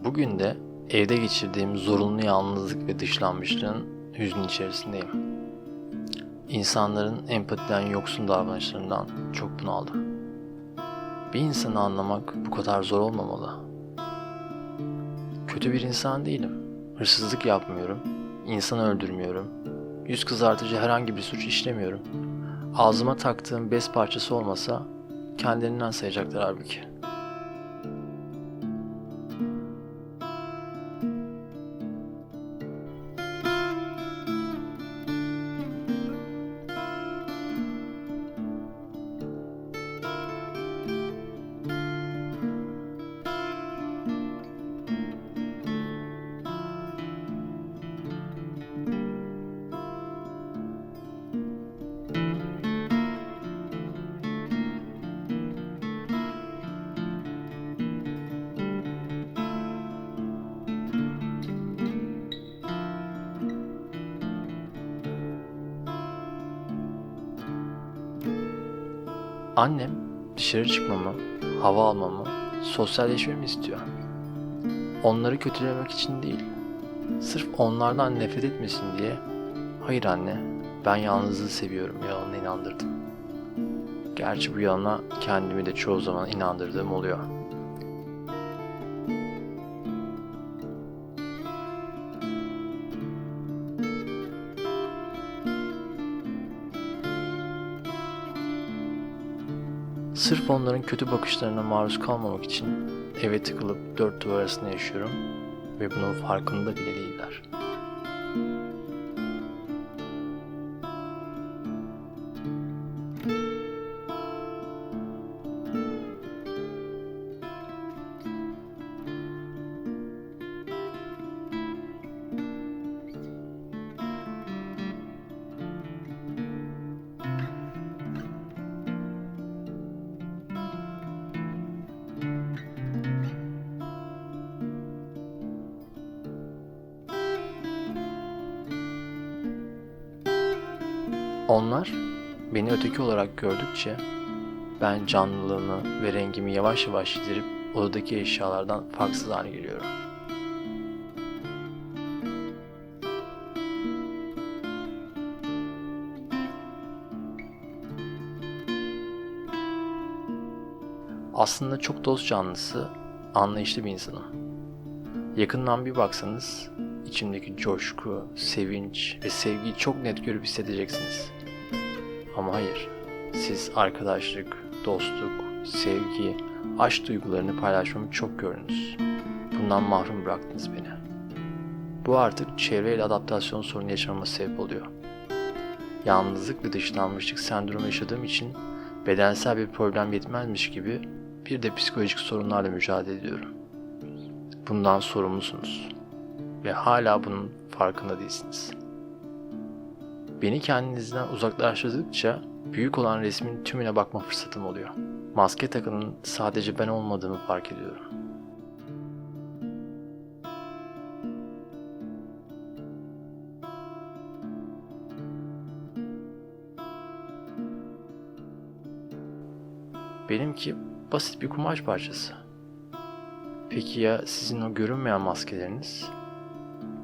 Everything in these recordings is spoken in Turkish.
Bugün de evde geçirdiğim zorunlu yalnızlık ve dışlanmışlığın hüznü içerisindeyim. İnsanların empatiden yoksun davranışlarından çok bunaldım. Bir insanı anlamak bu kadar zor olmamalı. Kötü bir insan değilim. Hırsızlık yapmıyorum, insan öldürmüyorum, yüz kızartıcı herhangi bir suç işlemiyorum. Ağzıma taktığım bez parçası olmasa kendilerinden sayacaklar halbuki. Annem dışarı çıkmamı, hava almamı, sosyalleşmemi istiyor. Onları kötülemek için değil, sırf onlardan nefret etmesin diye, hayır anne, ben yalnızlığı seviyorum yalanına inandırdım. Gerçi bu yalana kendimi de çoğu zaman inandırdığım oluyor. Sırf onların kötü bakışlarına maruz kalmamak için eve tıkılıp dört duvar arasında yaşıyorum ve bunun farkında bile değiller. Onlar beni öteki olarak gördükçe ben canlılığımı ve rengimi yavaş yavaş yitirip odadaki eşyalardan farksız hale geliyorum. Aslında çok dost canlısı, anlayışlı bir insanım. Yakından bir baksanız içimdeki coşku, sevinç ve sevgiyi çok net görüp hissedeceksiniz. Ama hayır, siz arkadaşlık, dostluk, sevgi, aşk duygularını paylaşmamı çok gördünüz. Bundan mahrum bıraktınız beni. Bu artık çevreyle adaptasyon sorunu yaşamama sebep oluyor. Yalnızlık ve dışlanmışlık sendromu yaşadığım için bedensel bir problem yetmezmiş gibi bir de psikolojik sorunlarla mücadele ediyorum. Bundan sorumlusunuz ve hala bunun farkında değilsiniz. Beni kendinizden uzaklaştırdıkça büyük olan resmin tümüne bakma fırsatım oluyor. Maske takanın sadece ben olmadığımı fark ediyorum. Benimki basit bir kumaş parçası. Peki ya sizin o görünmeyen maskeleriniz?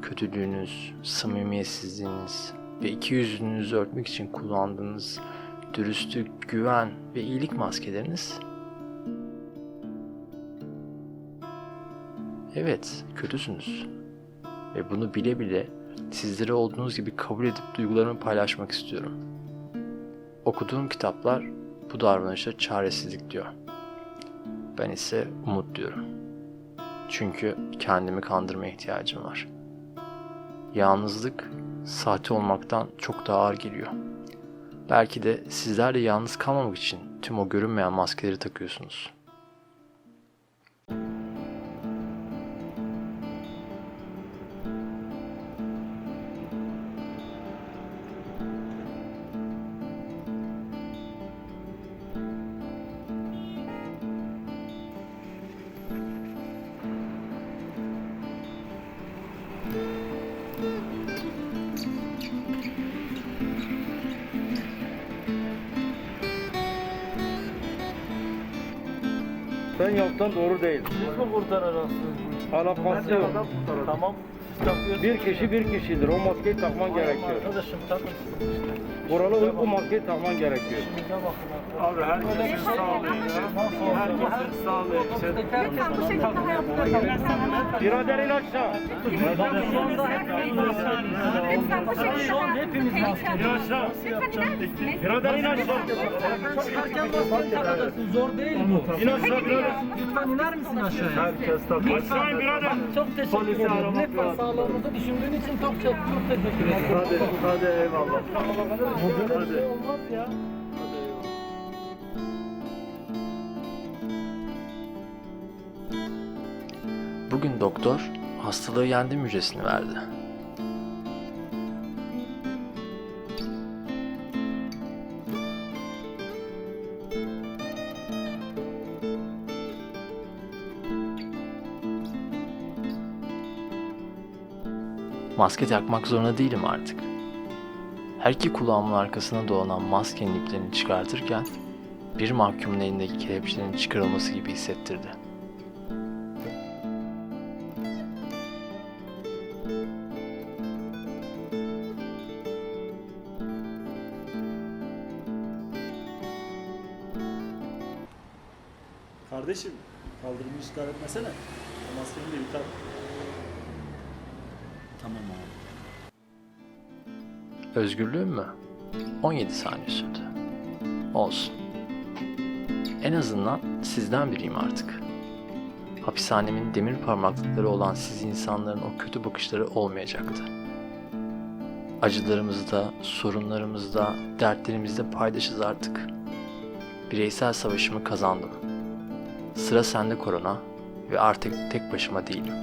Kötülüğünüz, samimiyetsizliğiniz ve ikiyüzlülüğünüzü örtmek için kullandığınız dürüstlük, güven ve iyilik maskeleriniz? Evet, kötüsünüz. Ve bunu bile bile sizleri olduğunuz gibi kabul edip duygularımı paylaşmak istiyorum. Okuduğum kitaplar bu davranışa çaresizlik diyor. Ben ise umut diyorum. Çünkü kendimi kandırmaya ihtiyacım var. Yalnızlık, sahte olmaktan çok daha ağır geliyor. Belki de sizler de yalnız kalmamak için tüm o görünmeyen maskeleri takıyorsunuz. Sen yaptan doğru değil. Siz mi kurtaracaksınız bu Alakası yok. Tamam. Bir kişi bir kişidir. O maskeyi takman gerekiyor. Arkadaşım takın. Buralı olup bu maskeyi takman gerekiyor. Abi herkesin sağlığı ya. Herkesin sağlığı için. Lütfen bu şekilde hayatımda Birader in aşağı. Lütfen bu şekilde Şu an hepimiz maske. İn aşağı. Lütfen iner misiniz? Birader in aşağı. Çıkarken maske takacaksın. Zor değil bu. İn aşağı birader. Lütfen iner misin aşağıya? Herkes takıyor. Aşağı in birader. Çok teşekkür ederim. Lütfen sağlığımızı düşündüğün için çok teşekkür ederim. Hadi eyvallah. Bu böyle bir şey olmaz ya. Bugün doktor hastalığı yendi müjdesini verdi. Maske takmak zorunda değilim artık. Her iki kulağımın arkasına dolanan maskenin iplerini çıkartırken bir mahkumun elindeki kelepçelerin çıkarılması gibi hissettirdi. Kardeşim, kaldırımı işgal etmesene. O maskeni de bir tak. Tamam abi. Özgürlüğüm mü? 17 saniye sürdü. Olsun. En azından sizden biriyim artık. Hapishanemin demir parmaklıkları olan siz insanların o kötü bakışları olmayacaktı. Acılarımızda, sorunlarımızda, dertlerimizde paydaşız artık. Bireysel savaşımı kazandım. Sıra sende korona ve artık tek başıma değilim.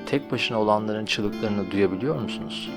Tek başına olanların çığlıklarını duyabiliyor musunuz?